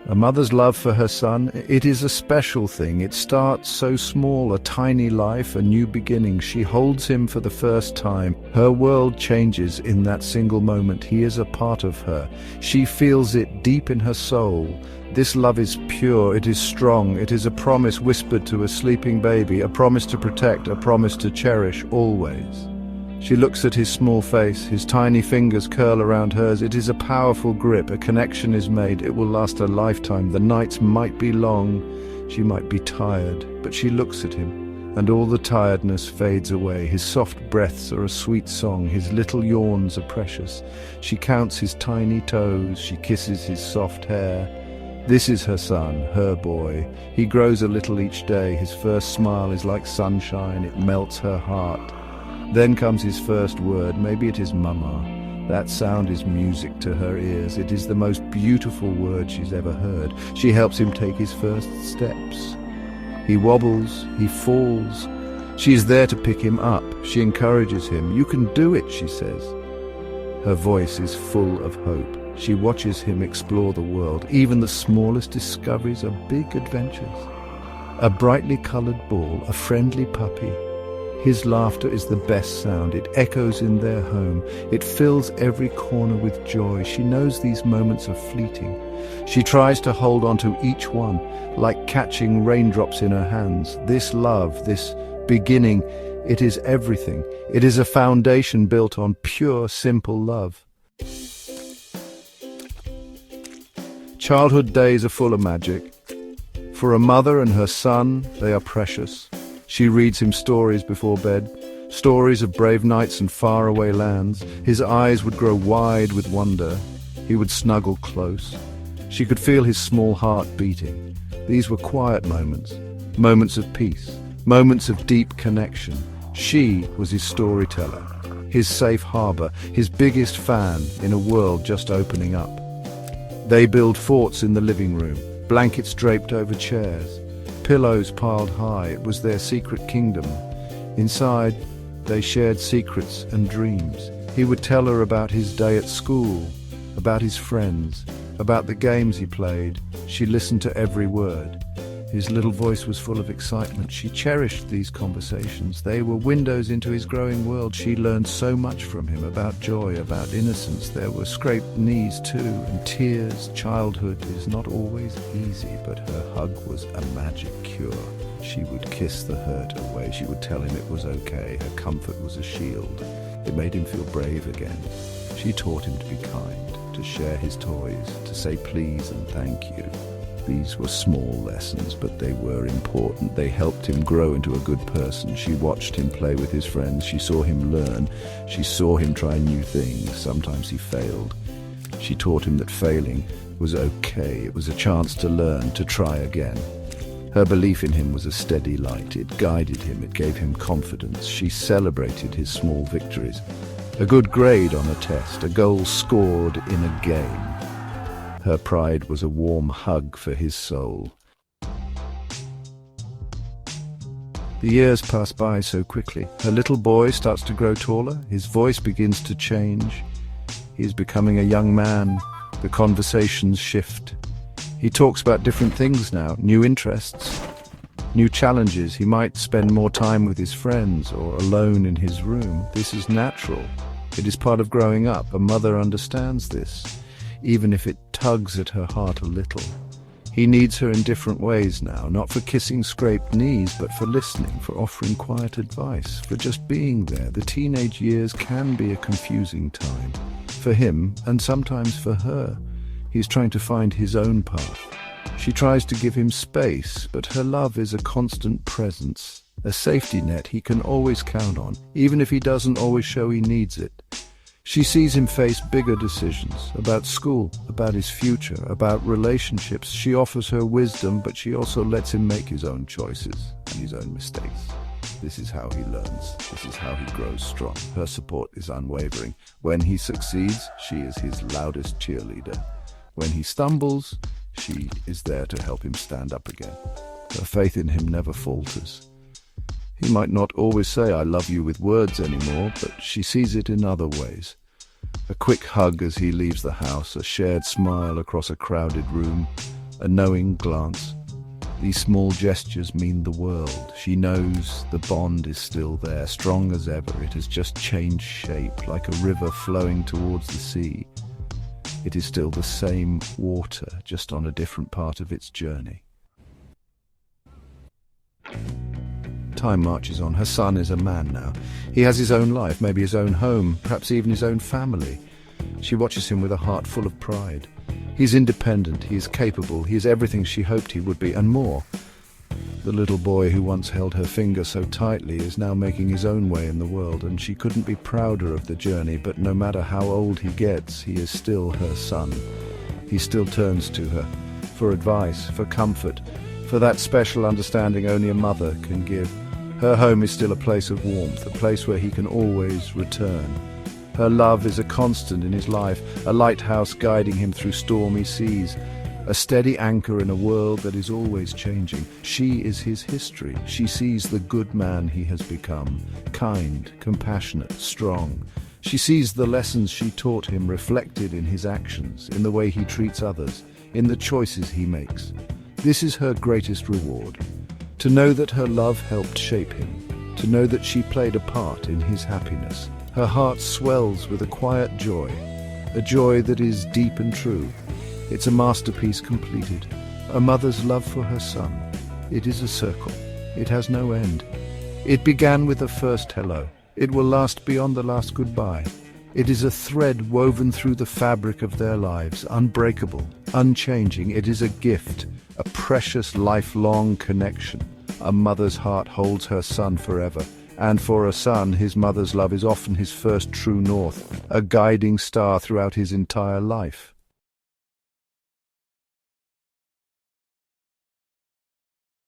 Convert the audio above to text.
A mother's love for her son, it is a special thing. It starts so small, a tiny life, a new beginning. She holds him for the first time. Her world changes in that single moment. He is a part of her. She feels it deep in her soul. This love is pure, it is strong, it is a promise whispered to a sleeping baby, a promise to protect, a promise to cherish always. She looks at his small face, his tiny fingers curl around hers. It is a powerful grip, a connection is made. It will last a lifetime. The nights might be long, she might be tired, but she looks at him, and all the tiredness fades away. His soft breaths are a sweet song, his little yawns are precious. She counts his tiny toes, she kisses his soft hair. This is her son, her boy. He grows a little each day. His first smile is like sunshine, it melts her heart. Then comes his first word, maybe it is mama. That sound is music to her ears. It is the most beautiful word she's ever heard. She helps him take his first steps. He wobbles, he falls. She is there to pick him up. She encourages him. You can do it, she says. Her voice is full of hope. She watches him explore the world. Even the smallest discoveries are big adventures. A brightly colored ball, a friendly puppy. His laughter is the best sound. It echoes in their home. It fills every corner with joy. She knows these moments are fleeting. She tries to hold on to each one, like catching raindrops in her hands. This love, this beginning, it is everything. It is a foundation built on pure, simple love. Childhood days are full of magic. For a mother and her son, they are precious. She reads him stories before bed, stories of brave knights and faraway lands. His eyes would grow wide with wonder. He would snuggle close. She could feel his small heart beating. These were quiet moments, moments of peace, moments of deep connection. She was his storyteller, his safe harbor, his biggest fan in a world just opening up. They build forts in the living room, blankets draped over chairs, pillows piled high. It was their secret kingdom. Inside, they shared secrets and dreams. He would tell her about his day at school, about his friends, about the games he played. She listened to every word. His little voice was full of excitement. She cherished these conversations. They were windows into his growing world. She learned so much from him about joy, about innocence. There were scraped knees too, and tears. Childhood is not always easy, but her hug was a magic cure. She would kiss the hurt away. She would tell him it was okay. Her comfort was a shield. It made him feel brave again. She taught him to be kind, to share his toys, to say please and thank you. These were small lessons, but they were important. They helped him grow into a good person. She watched him play with his friends. She saw him learn. She saw him try new things. Sometimes he failed. She taught him that failing was okay. It was a chance to learn, to try again. Her belief in him was a steady light. It guided him. It gave him confidence. She celebrated his small victories. A good grade on a test, a goal scored in a game. Her pride was a warm hug for his soul. The years pass by so quickly. Her little boy starts to grow taller. His voice begins to change. He is becoming a young man. The conversations shift. He talks about different things now, new interests, new challenges. He might spend more time with his friends or alone in his room. This is natural. It is part of growing up. A mother understands this, even if it tugs at her heart a little. He needs her in different ways now, not for kissing scraped knees, but for listening, for offering quiet advice, for just being there. The teenage years can be a confusing time, for him and sometimes for her. He's trying to find his own path. She tries to give him space, but her love is a constant presence, a safety net he can always count on, even if he doesn't always show he needs it. She sees him face bigger decisions, about school, about his future, about relationships. She offers her wisdom, but she also lets him make his own choices and his own mistakes. This is how he learns. This is how he grows strong. Her support is unwavering. When he succeeds, she is his loudest cheerleader. When he stumbles, she is there to help him stand up again. Her faith in him never falters. He might not always say, "I love you," with words anymore, but she sees it in other ways. A quick hug as he leaves the house, a shared smile across a crowded room, a knowing glance. These small gestures mean the world. She knows the bond is still there, strong as ever. It has just changed shape, like a river flowing towards the sea. It is still the same water, just on a different part of its journey. Time marches on. Her son is a man now. He has his own life, maybe his own home, perhaps even his own family. She watches him with a heart full of pride. He's independent, he is capable, he is everything she hoped he would be, and more. The little boy who once held her finger so tightly is now making his own way in the world, and she couldn't be prouder of the journey, but no matter how old he gets, he is still her son. He still turns to her, for advice, for comfort, for that special understanding only a mother can give. Her home is still a place of warmth, a place where he can always return. Her love is a constant in his life, a lighthouse guiding him through stormy seas, a steady anchor in a world that is always changing. She is his history. She sees the good man he has become, kind, compassionate, strong. She sees the lessons she taught him reflected in his actions, in the way he treats others, in the choices he makes. This is her greatest reward, to know that her love helped shape him, to know that she played a part in his happiness. Her heart swells with a quiet joy, a joy that is deep and true. It's a masterpiece completed, a mother's love for her son. It is a circle. It has no end. It began with the first hello. It will last beyond the last goodbye. It is a thread woven through the fabric of their lives, unbreakable, unchanging. It is a gift, a precious lifelong connection. A mother's heart holds her son forever. And for a son, his mother's love is often his first true north, a guiding star throughout his entire life.